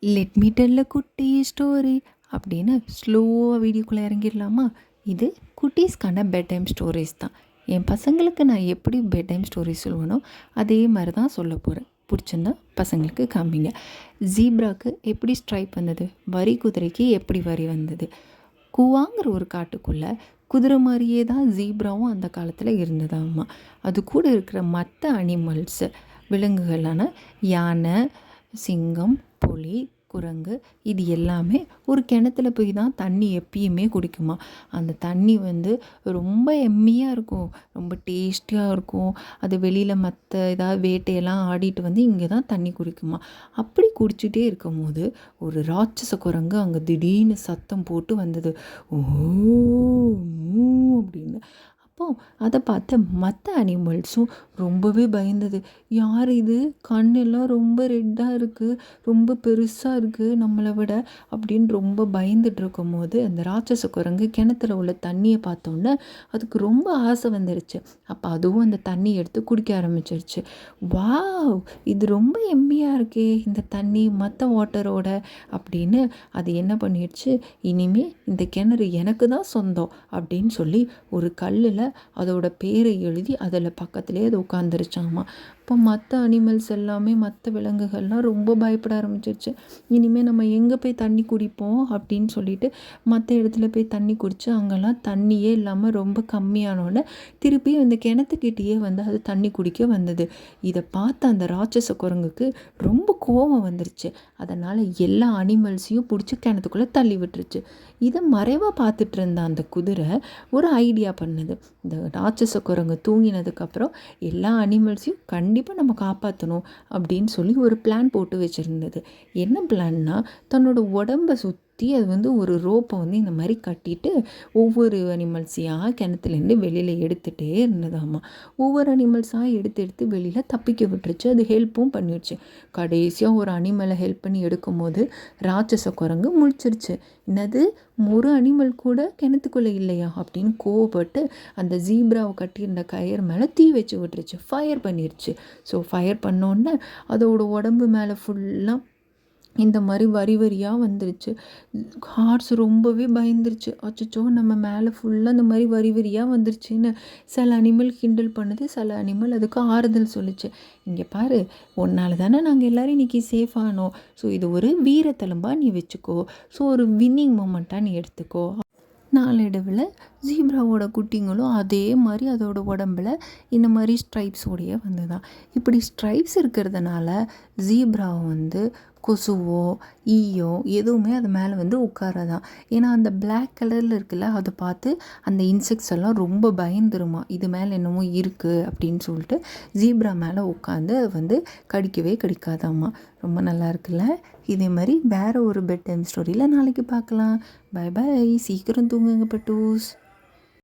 Let me tell a குட்டி story அப்படின்னு ஸ்லோவாக வீடியோக்குள்ளே இறங்கிடலாமா? இது குட்டீஸ்க்கான பெட் டைம் ஸ்டோரிஸ் தான். என் பசங்களுக்கு நான் எப்படி பெட் டைம் ஸ்டோரிஸ் சொல்லுவேனோ அதே மாதிரி தான் சொல்ல போகிறேன். பிடிச்சிருந்தா பசங்களுக்கு காமிங்க. ஜீப்ராக்கு எப்படி ஸ்ட்ரைப் வந்தது, வரி குதிரைக்கு எப்படி வரி வந்தது, கூவாங்கிற ஒரு காட்டுக்குள்ளே குதிரை மாதிரியே தான் ஜீப்ராவும் அந்த காலத்தில் இருந்ததாம்மா. அது கூட இருக்கிற மற்ற அனிமல்ஸு விலங்குகளான யானை, சிங்கம், புலி, குரங்கு இது எல்லாமே ஒரு கிணத்துல போய் தான் தண்ணி எப்பயுமே குடிக்குமா. அந்த தண்ணி ரொம்ப எம்மியாக இருக்கும், ரொம்ப டேஸ்டியாக இருக்கும். அது வெளியில் மற்ற ஏதாவது வேட்டையெல்லாம் ஆடிட்டு இங்கே தான் தண்ணி குடிக்குமா. அப்படி குடிச்சிட்டே இருக்கும் போது ஒரு ராட்சச குரங்கு அங்கே திடீர்னு சத்தம் போட்டு வந்தது. ஓ அப்படின்னு. அப்போது அதை பார்த்த மற்ற அனிமல்ஸும் ரொம்பவே பயந்தது. யார் இது, கண்ணெல்லாம் ரொம்ப ரெட்டாக இருக்குது, ரொம்ப பெருசாக இருக்குது நம்மளை விட அப்படின்னு ரொம்ப பயந்துட்டு இருக்கும் போது அந்த ராட்சச குரங்கு கிணத்துல உள்ள தண்ணியை பார்த்தோன்னே அதுக்கு ரொம்ப ஆசை வந்துருச்சு. அப்போ அதுவும் அந்த தண்ணி எடுத்து குடிக்க ஆரம்பிச்சிருச்சு. வாவ், இது ரொம்ப எம்மியாக இருக்கே இந்த தண்ணி மற்ற வாட்டரோட அப்படின்னு அது என்ன பண்ணிடுச்சு, இனிமே இந்த கிணறு எனக்கு தான் சொந்தம் அப்படின்னு சொல்லி ஒரு கல்லில் அதோட பேரை எழுதி அதில் பக்கத்துலேயே அது உட்காந்துருச்சாமா. இப்போ மற்ற அனிமல்ஸ் எல்லாமே மற்ற விலங்குகள்லாம் ரொம்ப பயப்பட ஆரம்பிச்சிருச்சு. இனிமேல் நம்ம எங்கே போய் தண்ணி குடிப்போம் அப்படின்னு சொல்லிட்டு மற்ற இடத்துல போய் தண்ணி குடித்து அங்கெல்லாம் தண்ணியே இல்லாமல் ரொம்ப கம்மியானோடனே திருப்பி அந்த கிணத்துக்கிட்டேயே அது தண்ணி குடிக்க வந்தது. இதை பார்த்த அந்த ராட்சச குரங்குக்கு ரொம்ப கோபம் வந்துருச்சு. அதனால் எல்லா அனிமல்ஸையும் பிடிச்சி கிணத்துக்குள்ளே தள்ளி விட்டுருச்சு. இதை மறைவாக பார்த்துட்டு இருந்த அந்த குதிரை ஒரு ஐடியா பண்ணுது. இந்த ராட்சச குரங்கு தூங்கினதுக்கப்புறம் எல்லா அனிமல்ஸையும் கண்டிப்பாக நம்ம காப்பாற்றணும் அப்படின்னு சொல்லி ஒரு பிளான் போட்டு வச்சுருந்தது. என்ன பிளான்னா, தன்னோட உடம்பை சுற்றி அது ஒரு ரோப்பை இந்த மாதிரி கட்டிட்டு ஒவ்வொரு அனிமல்ஸையாக கிணத்துலேருந்து வெளியில் எடுத்துகிட்டே இருந்ததாம்மா. ஒவ்வொரு அனிமல்ஸாக எடுத்து எடுத்து வெளியில் தப்பிக்க விட்டுருச்சு. அது ஹெல்ப்பும் பண்ணிடுச்சு. கடைசியாக ஒரு அனிமலை ஹெல்ப் பண்ணி எடுக்கும் போது ராட்சச குரங்கு முழிச்சிருச்சு. என்னது, ஒரு அனிமல் கூட கிணத்துக்குள்ளே இல்லையா அப்படின்னு கோவப்பட்டு அந்த ஜீப்ராவை கட்டியிருந்த கயிறு மேலே தீ வச்சு விட்டுருச்சு, ஃபயர் பண்ணிடுச்சு. ஸோ ஃபயர் பண்ணோன்னே அதோட உடம்பு மேலே ஃபுல்லாக இந்த மாதிரி வரி வரியாக வந்துருச்சு. ஹார்ஸ் ரொம்பவே பயந்துருச்சு. அச்சச்சோ, நம்ம மேலே ஃபுல்லாக இந்த மாதிரி வரி வரியாக வந்துருச்சுன்னு. சில அனிமல் கிண்டல் பண்ணுது, சில அனிமல் அதுக்கு ஆறுதல் சொல்லிச்சு. இங்கே பாரு, ஒன்றால் தானே நாங்கள் எல்லோரும் இன்றைக்கி சேஃப் ஆனோம். ஸோ இது ஒரு வீரத்தழும்பாக நீ வச்சுக்கோ, ஸோ ஒரு வின்னிங் மூமெண்ட்டாக நீ எடுத்துக்கோ. நாளடைவில் ஜீப்ராவோட குட்டிங்களும் அதே மாதிரி அதோட உடம்புல இந்த மாதிரி ஸ்ட்ரைப்ஸோடைய வந்துதான். இப்படி ஸ்ட்ரைப்ஸ் இருக்கிறதுனால ஜீப்ராவை கொசுவோ ஈயோ எதுவுமே அது மேலே உட்காரதான். ஏன்னா அந்த பிளாக் கலரில் இருக்குல்ல, அதை பார்த்து அந்த இன்செக்ட்ஸ் எல்லாம் ரொம்ப பயந்துருமா, இது மேலே என்னமோ இருக்குது அப்படின்னு சொல்லிட்டு ஜீப்ரா மேலே உட்காந்து அது கடிக்கவே கடிக்காதாம்மா. ரொம்ப நல்லா இருக்குல்ல. இதே மாதிரி வேறு ஒரு பெட் டைம் ஸ்டோரியில் நாளைக்கு பார்க்கலாம். பை பை, சீக்கிரம் தூங்குங்க பட்டூஸ்.